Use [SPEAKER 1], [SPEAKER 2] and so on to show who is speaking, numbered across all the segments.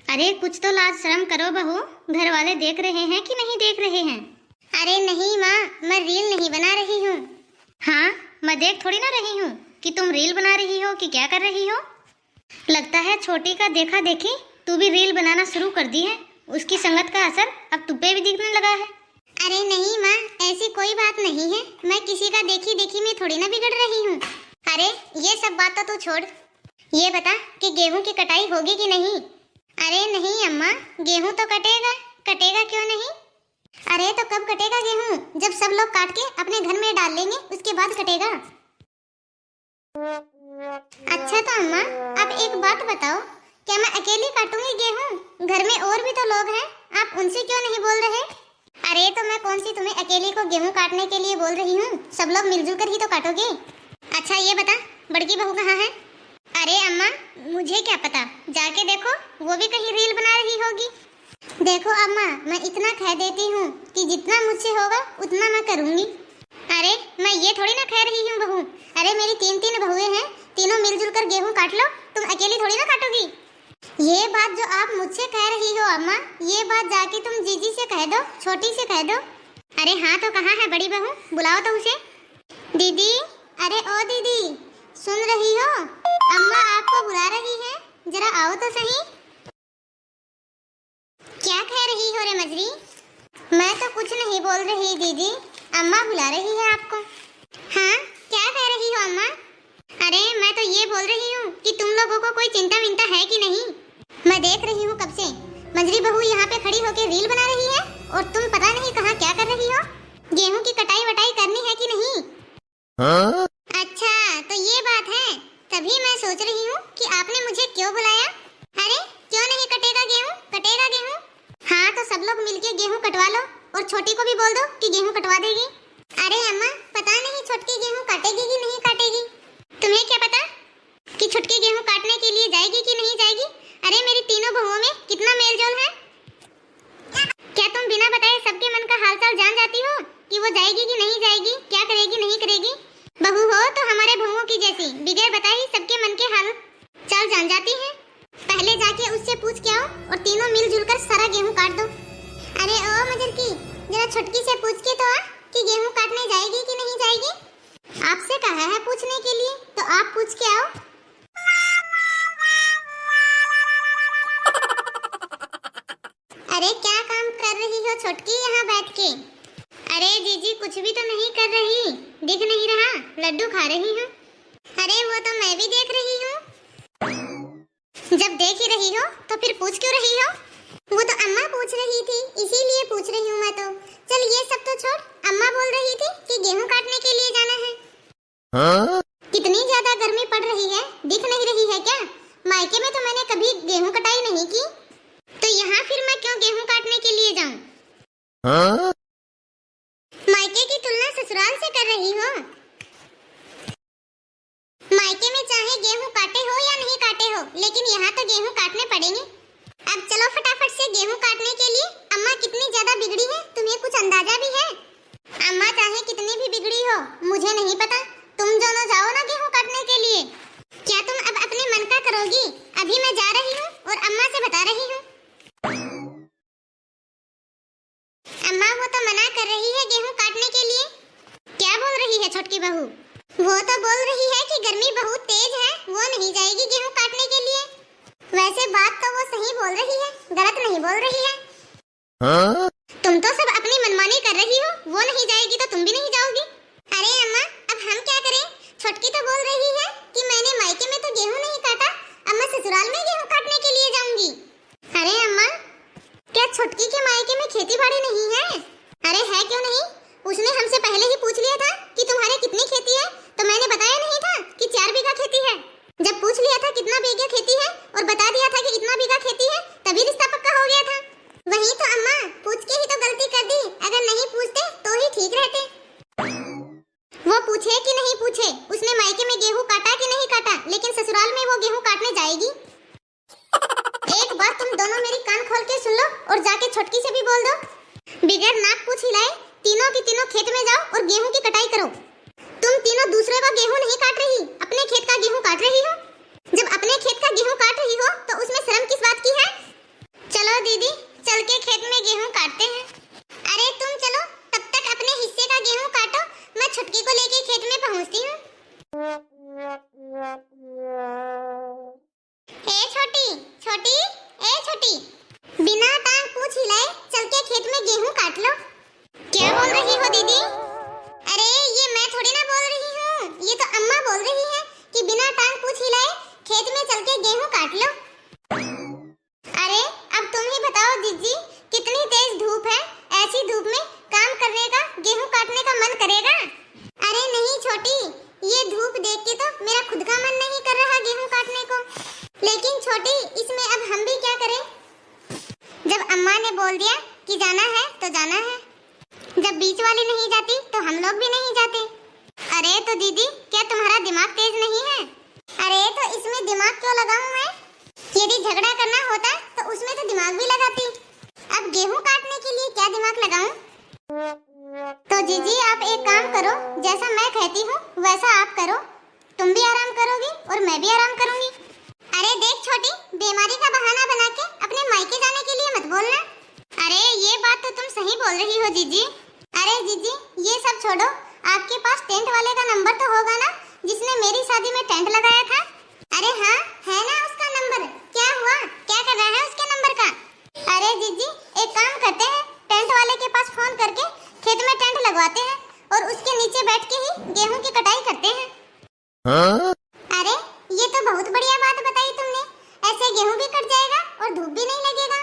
[SPEAKER 1] अरे कुछ तो लाज शर्म करो बहू, घर वाले देख रहे हैं कि नहीं देख रहे हैं?
[SPEAKER 2] अरे नहीं माँ, मैं रील नहीं बना रही हूँ।
[SPEAKER 1] हाँ, मैं देख थोड़ी ना रही हूँ कि तुम रील बना रही हो कि क्या कर रही हो। लगता है छोटी का देखा देखी तू भी रील बनाना शुरू कर दी है। उसकी संगत का असर अब तुम पे भी दिखने लगा है।
[SPEAKER 2] अरे नहीं माँ, ऐसी कोई बात नहीं है। मैं किसी का देखी देखी में थोड़ी ना बिगड़ रही हूँ। अरे ये सब बात तो तू छोड़, ये बता कि गेहूं की कटाई होगी कि नहीं? अरे नहीं अम्मा, गेहूं तो कटेगा। कटेगा क्यों नहीं? अरे तो कब कटेगा गेहूं? जब सब लोग काट के अपने घर में डाल लेंगे उसके बाद कटेगा। अच्छा तो अम्मा, अब एक बात बताओ, क्या मैं अकेली काटूंगी गेहूं? घर में और भी तो लोग हैं, आप उनसे क्यों नहीं बोल रहे? अरे तो मैं कौन सी तुम्हें अकेली को गेहूं काटने के लिए बोल रही हूँ, सब लोग मिलजुल कर ही तो काटोगे। अच्छा ये बता, बड़की बहू कहाँ है? अरे अम्मा मुझे क्या पता, जाके देखो, वो भी कहीं रील बना रही होगी। देखो अम्मा, मैं इतना कह देती हूँ कि जितना मुझसे होगा उतना मैं करूँगी। अरे मैं ये थोड़ी ना कह रही हूँ बहू, अरे मेरी तीन बहुएं हैं, तीनों मिलजुल कर गेहूँ काट लो, तुम अकेली थोड़ी ना काटोगी। ये बात जो आप मुझसे कह रही हो अम्मा, ये बात जाके तुम जीजी से कह दो, छोटी से कह दो। अरे हाँ तो कहाँ है बड़ी बहू, बुलाओ तो उसे। दीदी, अरे ओ दीदी, सुन रही हो? अम्मा आपको बुला रही है, जरा आओ तो सही। क्या कह रही हो रे मजरी? मैं तो कुछ नहीं बोल रही दीदी, अम्मा बुला रही है आपको। हाँ क्या कह रही हो अम्मा? अरे मैं तो ये बोल रही हूँ कि तुम लोगों को कोई चिंता विंता है कि नहीं? मैं देख रही हूँ कब से मजरी बहू यहाँ पे खड़ी होकर रील बना रही है और तुम पता नहीं कहाँ क्या कर रही हो। गेहूं की कटाई वटाई करनी है कि नहीं? हाँ? अच्छा तो ये बात है, तभी मैं सोच रही हूँ कि आपने मुझे क्यों बुलाया। अरे क्यों नहीं कटेगा गेहूं? कटेगा गेहूं। हाँ तो सब लोग मिलके गेहूं कटवा लो और छोटी को भी बोल दो कि गेहूं कटवा देगी। अरे अम्मा पता नहीं छोटकी गेहूं काटेगी कि नहीं काटेगी, तुम्हें क्या पता कि छुटकी गेहूं काटने के लिए जाएगी कि नहीं जाएगी? अरे मेरी तीनों बहुओं में कितना मेल जोल है। क्या तुम बिना बताए सबके मन का हालचाल जान जाती हो कि वो जाएगी कि नहीं जाएगी, क्या करेगी नहीं करेगी? बहू हो तो हमारे बहुओं की जैसी बिगैर बताए ही सबके मन के हाल चाल जान जाती है। पहले जाके उससे पूछ के आओ और तीनों मिलजुल कर सारा गेहूं काट दो। अरे ओ मजरकी, जरा छुटकी से पूछ के तो आ कि गेहूं काटने जाएगी कि नहीं जाएगी। आपसे कहा है पूछने के लिए, तो आप पूछ के आओ। अरे क्या काम कर रही हो छोटकी यहाँ बैठ के? अरे जीजी कुछ भी तो नहीं कर रही, दिख नहीं रहा, लड्डू खा रही हूँ। अरे वो तो मैं भी देख रही हूँ। जब देख ही रही हो तो फिर पूछ क्यों रही हो? वो तो अम्मा पूछ रही थी, इसीलिए पूछ रही हूँ मैं तो। चल ये सब तो छोड़, अम्मा बोल रही थी कि गेहूं काटने के लिए जाना है। हाँ? कितनी ज्यादा गर्मी पड़ रही है, दिख नहीं रही है क्या? मायके में तो मैंने कभी गेहूं कटाई नहीं की, तो यहाँ फिर मैं क्यों गेहूं काटने के लिए जाऊं? हाँ? मायके की तुलना ससुराल से कर रही हो। मायके में चाहे गेहूं काटे हो या नहीं काटे हो, लेकिन यहाँ तो गेहूं काटने पड़ेंगे। अब चलो फटाफट से गेहूं काटने के लिए। अम्मा कितनी ज्यादा बिगड़ी है, तुम्हें कुछ अंदाजा भी है? अम्मा चाहे कितनी भी बिगड़ी हो मुझे नहीं पता, तुम दोनों जाओ ना गेहूं काटने के लिए। क्या तुम अब अपने मन का करोगी? अभी मैं जा रही हूँ और अम्मा से बता रही हूँ। अम्मा वो तो मना कर रही है गेहूं काटने के लिए। क्या बोल रही है छोटकी बहू? वो तो बोल रही है कि गर्मी बहुत तेज है, वो नहीं जाएगी गेहूं काटने के लिए। वैसे बात तो वो सही बोल रही है, गलत नहीं बोल रही है। हाँ? तुम तो सब अपनी मनमानी कर रही हो, वो नहीं जाएगी तो तुम भी नहीं जाओगी। अरे अम्मा अब हम क्या करें? छोटकी तो बोल रही है कि मैंने मायके में तो गेहूं नहीं काटा, अब मैं ससुराल में गेहूं काटने के लिए जाऊंगी। अरे अम्मा क्या छोटकी के मायके में खेती बाड़ी नहीं है? अरे है क्यों नहीं, उसने हमसे पहले ही पूछ लिया था कि तुम्हारे कितनी खेती है, तो मैंने बताया नहीं था कि 4 बीघा खेती है। जब पूछ लिया था कितना बीघा खेती है और बता दिया था कि इतना बीघा खेती है, तभी रिश्ता पक्का हो गया था। वही तो अम्मा, पूछ के ही तो गलती कर दी, अगर नहीं पूछते तो ही ठीक रहते। वो पूछे कि नहीं पूछे, उसने मायके में गेहूं काटा कि नहीं काटा, लेकिन ससुराल में वो गेहूं काटने जाएगी। एक बार तुम दोनों मेरी कान खोल के सुन लो और जाके छोटकी से भी बोल दो, बिगैर नाक पूछ हिलाए तीनों की तीनों खेत में जाओ और गेहूं की कटाई करो। तुम तीनों दूसरे का गेहूं नहीं काट रही, अपने खेत का गेहूं काट रही हो। जब अपने खेत का गेहूं काट रही हो तो उसमें शर्म किस बात की है? छोटी, इसमें अब हम भी क्या करें? जब अम्मा ने बोल दिया कि जाना है तो जाना है, जब बीच वाली नहीं जाती तो हम लोग भी नहीं जाते। अरे तो दीदी, क्या तुम्हारा दिमाग तेज नहीं है? अरे तो इसमें दिमाग क्यों लगाऊं मैं? यदि झगड़ा करना होता तो उसमें तो दिमाग भी लगाती। अब गेहूं काटने के लिए क्या दिमाग लगाऊं? तो जीजी आप एक काम करो, जैसा मैं कहती हूँ वैसा आप करो। तुम भी आराम करोगी और मैं भी आराम करूंगी। अरे देख छोटी, बीमारी का बहाना बना के अपने मायके जाने के लिए मत बोलना। अरे ये बात तो तुम सही बोल रही हो जीजी। अरे जीजी ये सब छोड़ो, आपके पास टेंट वाले का नंबर तो होगा ना, जिसने मेरी शादी में टेंट लगाया था? अरे हाँ, है ना उसका नंबर। क्या हुआ, क्या कर रहा है उसके नंबर का? अरे जीजी एक काम करते हैं, टेंट वाले के पास फोन करके खेत में टेंट लगवाते हैं और उसके नीचे बैठ के ही गेहूं की कटाई करते हैं। अरे ये तो बहुत बढ़िया बात बताई तुमने। ऐसे गेहूं भी कट जाएगा और धूप भी नहीं लगेगा।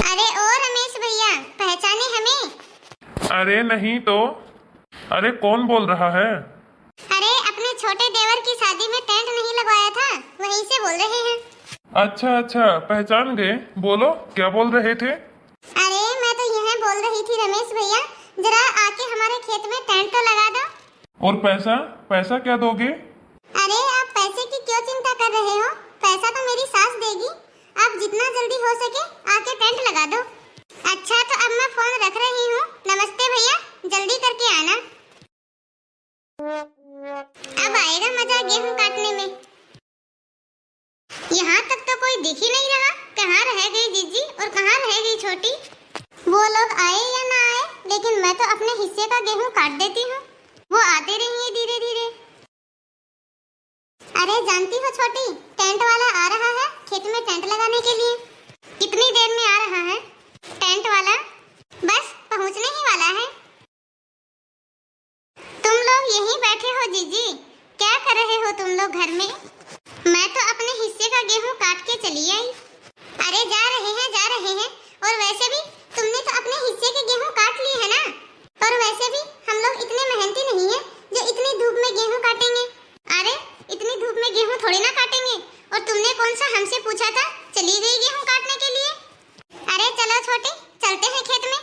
[SPEAKER 2] अरे ओ रमेश भैया, पहचाने हमें?
[SPEAKER 3] अरे नहीं तो। अरे कौन बोल रहा है?
[SPEAKER 2] अरे अपने छोटे देवर की शादी में टेंट नहीं लगवाया था, वहीं से बोल रहे हैं।
[SPEAKER 3] अच्छा अच्छा, पहचान गए। बोलो क्या बोल रहे थे?
[SPEAKER 2] अरे मैं तो यह बोल रही थी रमेश भैया, जरा आके हमारे खेत में टेंट तो लगा दो।
[SPEAKER 3] और पैसा, पैसा क्या दोगे?
[SPEAKER 2] अरे आप पैसे की क्यों चिंता कर रहे हो? पैसा तो मेरी सास देगी। आप जितना जल्दी हो सके आके टेंट लगा दो। अच्छा तो अब मैं फोन रख रही हूँ। नमस्ते भैया, जल्दी करके आना। अब आएगा मजा गेहूं काटने में। यहाँ तक तो कोई दिख ही नहीं रहा। कहाँ रह गई जीजी और कहाँ रह गई छोटी? वो लोग आए या ना आए, लेकिन मैं तो अपने हिस्से का गेहूं काट देती हूँ। वो आते रहेंगे धीरे धीरे। अरे जानती हो छोटी, टेंट वाला आ रहा है खेत में टेंट लगाने के लिए। कितनी देर में आ रहा है टेंट वाला? बस पहुंचने ही वाला है। तुम लोग यहीं बैठे हो जीजी, क्या कर रहे हो तुम लोग घर में? मैं तो अपने हिस्से का गेहूं काट के चली आई। अरे जा रहे हैं जा रहे हैं। और वैसे भी तुमने तो अपने हिस्से के गेहूं काट लिए है ना। और वैसे भी हम लोग इतने मेहनती नहीं है जो इतनी धूप में गेहूं काटेंगे। अरे इतनी धूप में गेहूं थोड़ी ना काटेंगे। और तुमने कौन सा हमसे पूछा था चली गई गेहूं काटने के लिए? अरे चलो छोटे, चलते हैं खेत में।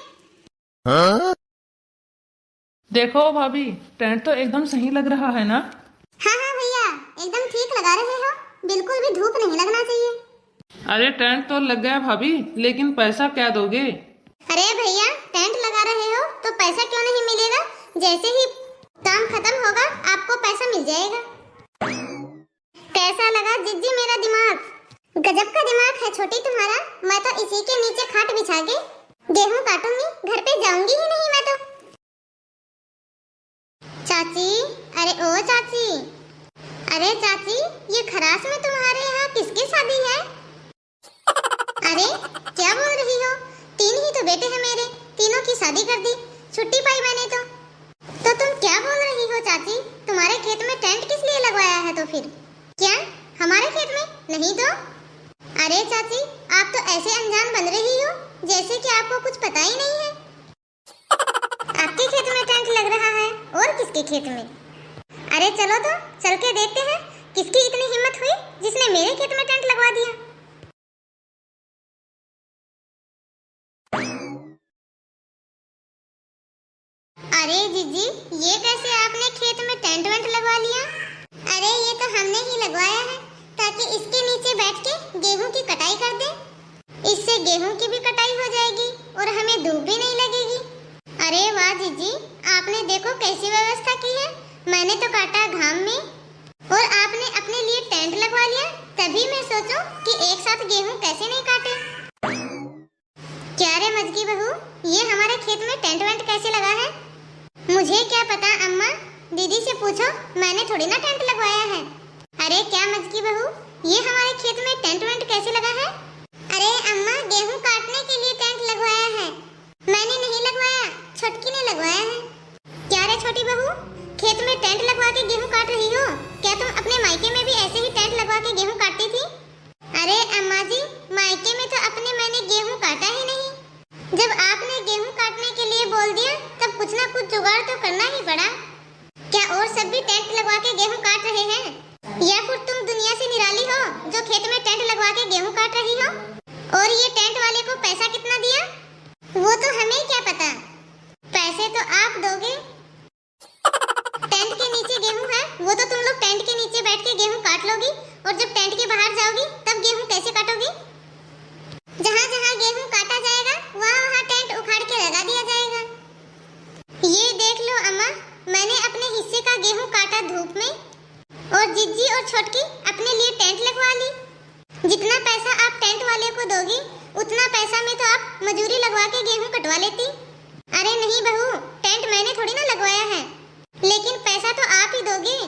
[SPEAKER 4] देखो भाभी, टेंट तो एकदम सही लग रहा है ना?
[SPEAKER 2] हाँ हाँ भैया, एकदम ठीक लगा रहे हो। बिल्कुल भी धूप नहीं लगना चाहिए।
[SPEAKER 4] अरे टेंट तो लग गया भाभी, लेकिन पैसा क्या दोगे?
[SPEAKER 2] अरे भैया, टेंट लगा रहे हो तो पैसा क्यों नहीं मिलेगा? जैसे ही काम खत्म होगा आपको पैसा मिल जाएगा। कैसा लगा जिज्जी मेरा दिमाग? गजब का दिमाग है छोटी तुम्हारा। मैं तो इसी के नीचे खाट बिछा के गेहूं काटूंगी, घर पे जाऊंगी ही नहीं मैं तो। चाची, अरे ओ चाची, अरे चाची ये खरास में तुम्हारे यहाँ किसकी शादी है? अरे क्या बोल रही हो? 3 ही तो बेटे हैं मेरे, तीनों की शादी कर दी, छुट्टी पाई मैंने तो। तुम क्या बोल रही हो चाची? तुम्हारे खेत में टेंट किस लिए लगवाया है तो फिर? क्या हमारे खेत में नहीं तो? अरे चाची आप तो ऐसे अनजान बन रही हो जैसे कि आपको कुछ पता ही नहीं है। आपके खेत में टेंट लग रहा है और किसके खेत में? अरे चलो तो चल के देखते हैं किसकी इतनी हिम्मत हुई जिसने मेरे खेत में टेंट लगवा दिया। अरे जीजी ये कैसे आपने खेत में टेंट वेंट लगवा लिया? अरे ये तो हमने ही लगवाया है ताकि इसके नीचे बैठ के गेहूं की कटाई कर दे। इससे गेहूं की भी कटाई हो जाएगी और हमें धूप भी नहीं लगेगी। अरे वाह जीजी, आपने देखो कैसी व्यवस्था की है। मैंने तो काटा घाम में और आपने अपने लिए टेंट लगवा लिया। तभी मैं सोचूं कि एक साथ गेहूं कैसे नहीं काटे। क्या रे मजकी बहू, ये हमारे खेत में टेंट वेंट कैसे लगा है? मुझे क्या पता अम्मा, दीदी से पूछो, मैंने थोड़ी ना टेंट लगवाया है। अरे क्या मजकी बहू, ये हमारे खेत में टेंट वेंट कैसे लगा है? अरे अम्मा गेहूं काटने के लिए टेंट लगवाया है, मैंने नहीं लगवाया, छोटकी ने लगवाया है। क्या रे छोटी बहू, खेत में टेंट लगवा के गेहूं काट रही हो? क्या तुम अपने मायके में भी ऐसे ही टेंट लगवा के गेहूं काटती थी? अरे अम्मा जी, मायके में तो अपने मैंने गेहूं काटा ही नहीं। जब आपने गेहूं काटने के लिए बोल दिया तब कुछ ना कुछ जुगाड़ तो करना ही पड़ा। क्या और सब भी टेंट लगवा के गेहूं काट रहे हैं? या फिर तुम दुनिया से निराली हो जो खेत में टेंट लगवा के गेहूं काट रही हो? और ये टेंट वाले को पैसा कितना दिया? वो तो हमें क्या पता, पैसे तो आप दोगे। टेंट के नीचे गेहूं है, वो तो तुम लोग टेंट के नीचे बैठ के गेहूं काट लोगी, और जब टेंट के बाहर जाओगी तब गेहूं कैसे काटोगी? जहाँ जहाँ गेहूं काटा जाएगा वहाँ वहाँ टेंट उखाड़ के लगा दिया जाएगा। ये देख लो अम्मा, मैंने अपने हिस्से का गेहूं काटा धूप में, और जिज्जी और छोटकी अपने लिए टेंट लगवा ली। जितना पैसा आप टेंट वाले को दोगी उतना पैसा में तो आप मजूरी लगवा के गेहूं कटवा लेती। अरे नहीं बहू, टेंट मैंने थोड़ी ना लगवाया है, लेकिन पैसा तो आप ही दोगे।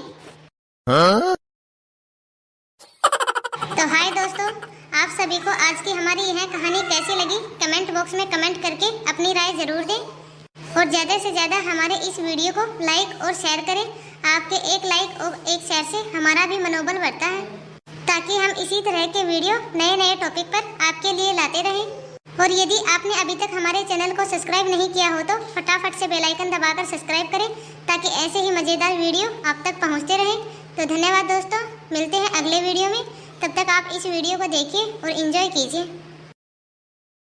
[SPEAKER 2] तो हाय दोस्तों, आप सभी को आज की हमारी यह कहानी कैसी लगी कमेंट बॉक्स में कमेंट करके अपनी राय जरूर दें, और ज़्यादा से ज़्यादा हमारे इस वीडियो को लाइक और शेयर करें। आपके एक लाइक और एक शेयर से हमारा भी मनोबल बढ़ता है, ताकि हम इसी तरह के वीडियो नए नए टॉपिक पर आपके लिए लाते रहें। और यदि आपने अभी तक हमारे चैनल को सब्सक्राइब नहीं किया हो तो फटाफट से बेल आइकन दबाकर सब्सक्राइब करें, ताकि ऐसे ही मज़ेदार वीडियो आप तक पहुंचते रहें। तो धन्यवाद दोस्तों, मिलते हैं अगले वीडियो में। तब तक आप इस वीडियो को देखिए और एंजॉय कीजिए।